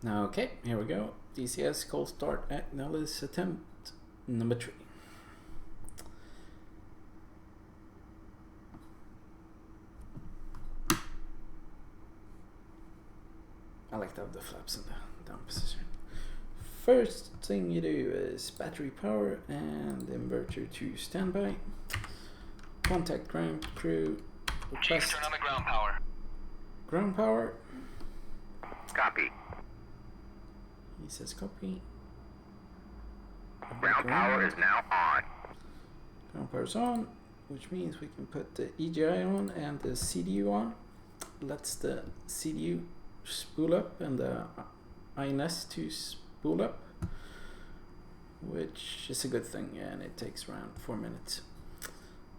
Okay, here we go. DCS Coldstart analysis attempt number 3. I like to have the flaps in the down position. First thing you do is battery power and inverter to standby. Contact ground crew. Request Turn on the ground power. Ground power. Copy. He says copy. Ground power is now on. Ground power is on, which means we can put the EGI on and the CDU on. Lets the CDU spool up and the INS to spool up, which is a good thing, and it takes around 4 minutes.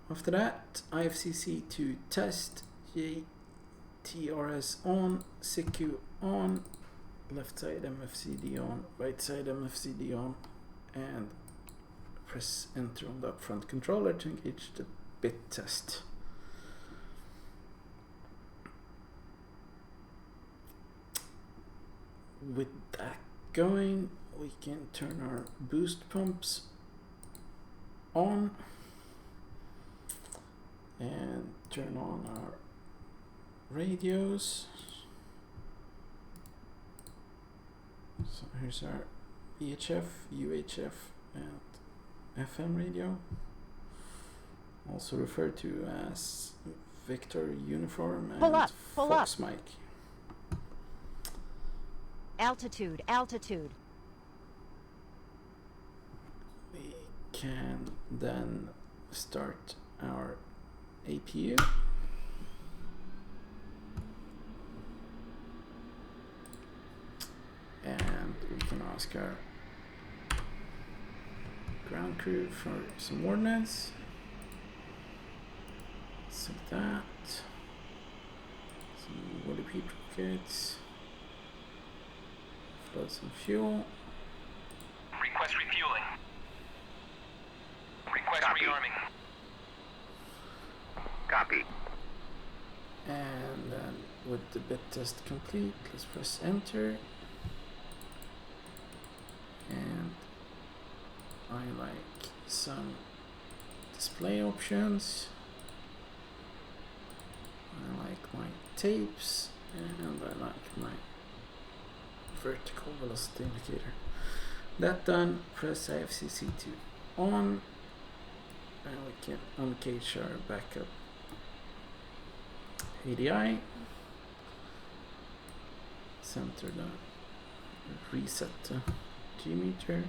After that, IFCC to test, JTRS on, CQ on, left side MFCD on, right side MFCD on, and press enter on the upfront controller to engage the bit test. With that going, we can turn our boost pumps on and turn on our radios. So here's our VHF, UHF, and FM radio, also referred to as Victor Uniform and Fox mic. Altitude, altitude. We can then start our APU. And we can ask our ground crew for some ordnance. So that. Some woody peat rockets. Flood some fuel. Request refueling. Request rearming. Copy. And then with the bit test complete, let's press enter. And I like some display options. I like my tapes, and I like my vertical velocity indicator. That done, press IFCC to on, and we can uncage our backup ADI, center the reset the G meter.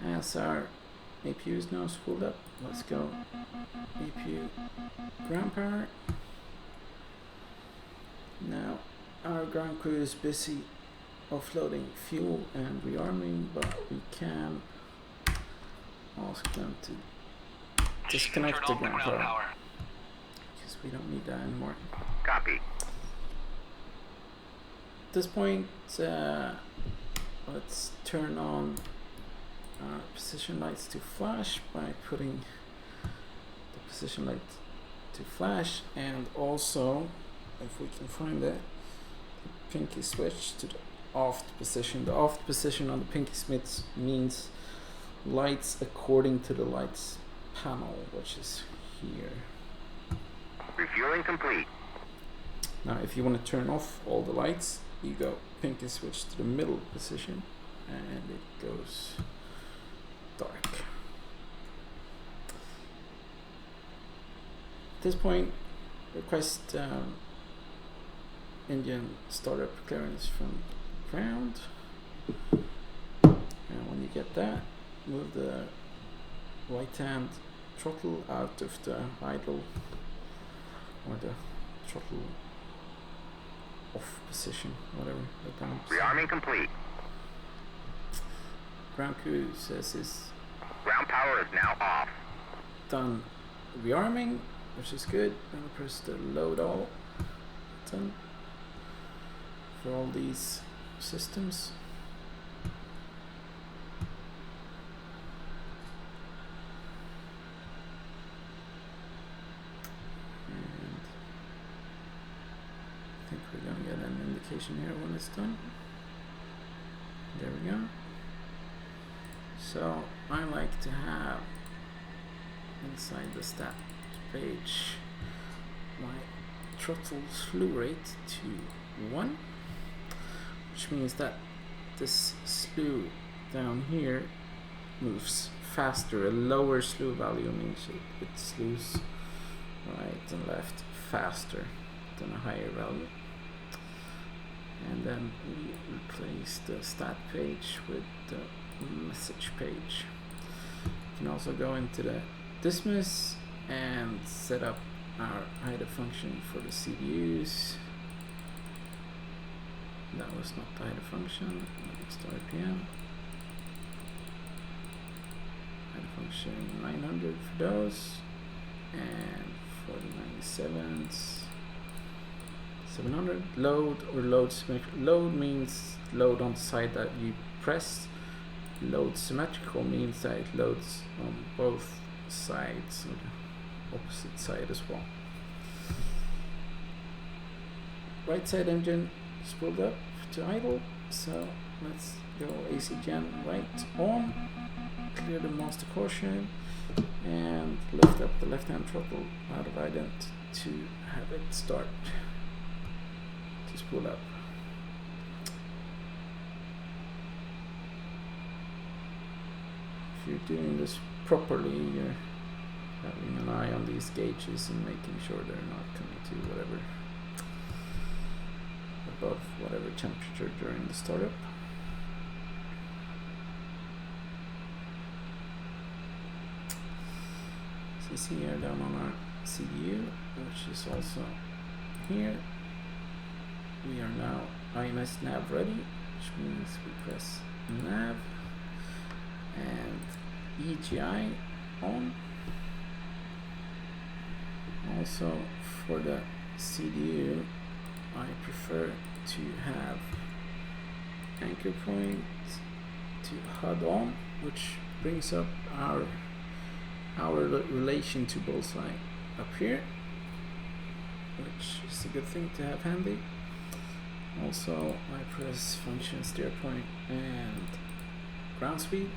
As our APU is now spooled up, let's go APU ground power. Now our ground crew is busy offloading fuel and rearming, but we can ask them to disconnect the ground power because we don't need that anymore. Copy. At this point, let's turn on our position lights to flash by putting the position light to flash, and also, if we can find it, the pinky switch to the off position. The off position on the pinky switch means lights according to the lights panel, which is here. Refueling complete. Now if you want to turn off all the lights, you go pinky switch to the middle position and it goes dark. At this point, request engine startup clearance from ground, and when you get that, move the right hand throttle out of the idle or the throttle off position, whatever. Rearming complete. Ground crew says is Ground power is now off. done rearming, which is good. And press the load all button for all these systems. And I think we're gonna get an indication here when it's done. There we go. So I like to have inside the stat page my throttle slew rate to 1, which means that this slew down here moves faster. A lower slew value means it slews right and left faster than a higher value. And then we replace the stat page with the message page. You can also go into the dismiss and set up our idle function for the CDUs. That was not the idle function. It's the RPM. Idle function 900 for those, and for the 97s 700. Load or load symmetrical. Load means load on the side that you press. Load symmetrical means that it loads on both sides, or the opposite side as well. Right side engine spooled up to idle, so let's go AC gen right on, clear the master caution, and lift up the left hand throttle out of ident to have it start to spool up. If you're doing this properly, you're having an eye on these gauges and making sure they're not coming to whatever above whatever temperature during the startup. So you see here down on our CDU, which is also here, we are now ionized nav ready, which means we press nav and EGI on. Also for the CDU, I prefer to have anchor point to HUD on, which brings up our relation to bullseye up here, which is a good thing to have handy. Also, I press function steer point and ground speed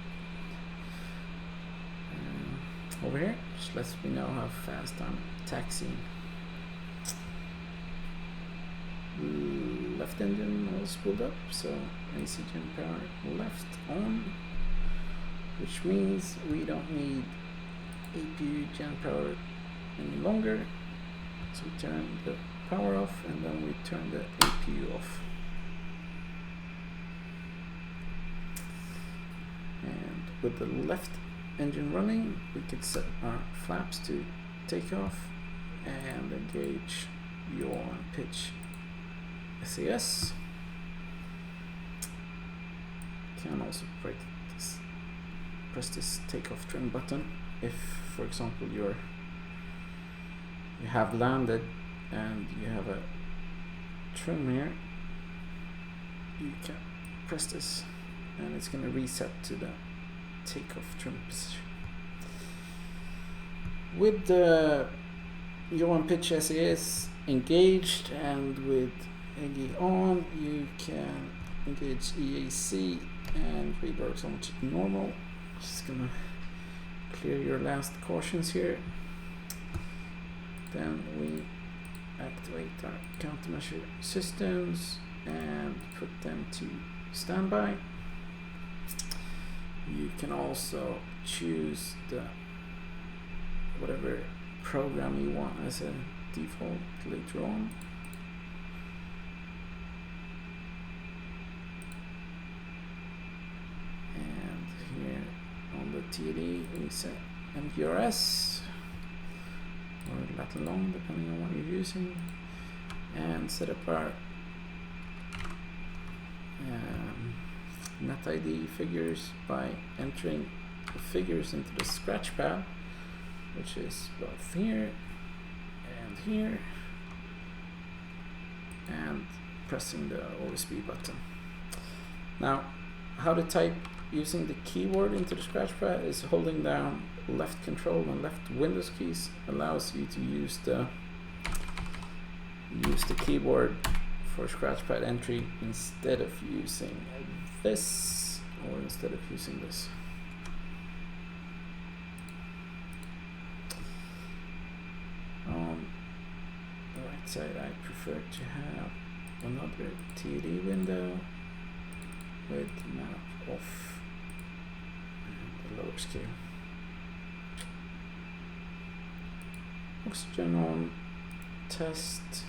over here, which lets me know how fast I'm taxiing. Left engine all spooled up, so AC gen power left on, which means we don't need APU gen power any longer. So we turn the power off and then we turn the APU off. And with the left engine running, we can set our flaps to take off and engage yaw and pitch SAS. Can also press this takeoff trim button if, for example, you have landed and you have a trim here. You can press this and it's going to reset to the takeoff trim position. With the yaw and pitch SAS engaged and with EGI on, you can engage EAC and read horizontal to normal. Just gonna clear your last cautions here. Then we activate our countermeasure systems and put them to standby. You can also choose the whatever program you want as a default later on. And here on the TD we set MQRS or lat long depending on what you're using, and set up our net ID figures by entering the figures into the scratch pad, which is both here and here, and pressing the OSB button. Now, how to type using the keyboard into the scratch pad is holding down left control and left Windows keys allows you to use the keyboard for scratch pad entry instead of using this, or instead of using this. On the right side, I prefer to have another TD window with map off and the lower scale. Oxygen on, test,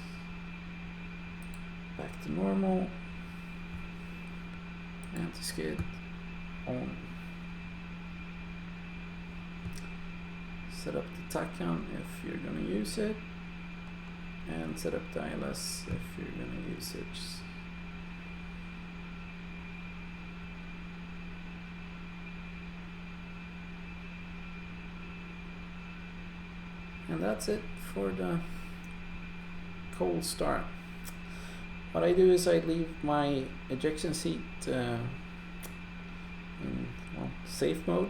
back to normal, anti-skid on. Set up the TACAN if you're going to use it, and set up the ILS if you're going to use it. And that's it for the Coldstart. What I do is I leave my ejection seat in safe mode,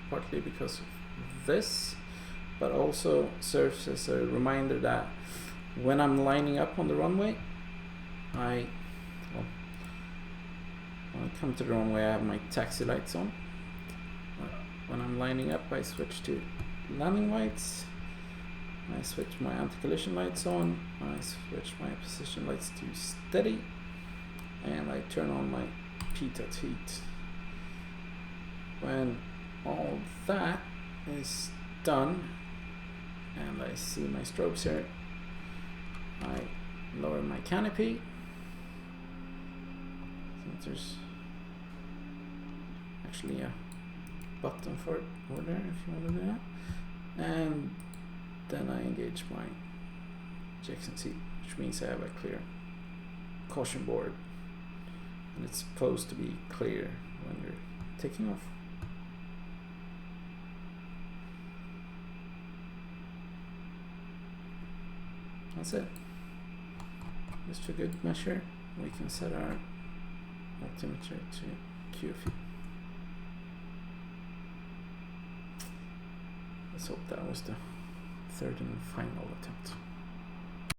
partly because of this, but also serves as a reminder that when I'm lining up on the runway, when I come to the runway, I have my taxi lights on. When I'm lining up, I switch to landing lights. I switch my anti-collision lights on, I switch my position lights to steady, and I turn on my pitot heat. When all that is done, and I see my strobes here, I lower my canopy. I think there's actually a button for it over there if you want to do that. And then I engage my ejection seat, which means I have a clear caution board, and it's supposed to be clear when you're taking off. That's it. Just for good measure, we can set our altimeter to QFE. Let's hope that was the third and final attempt.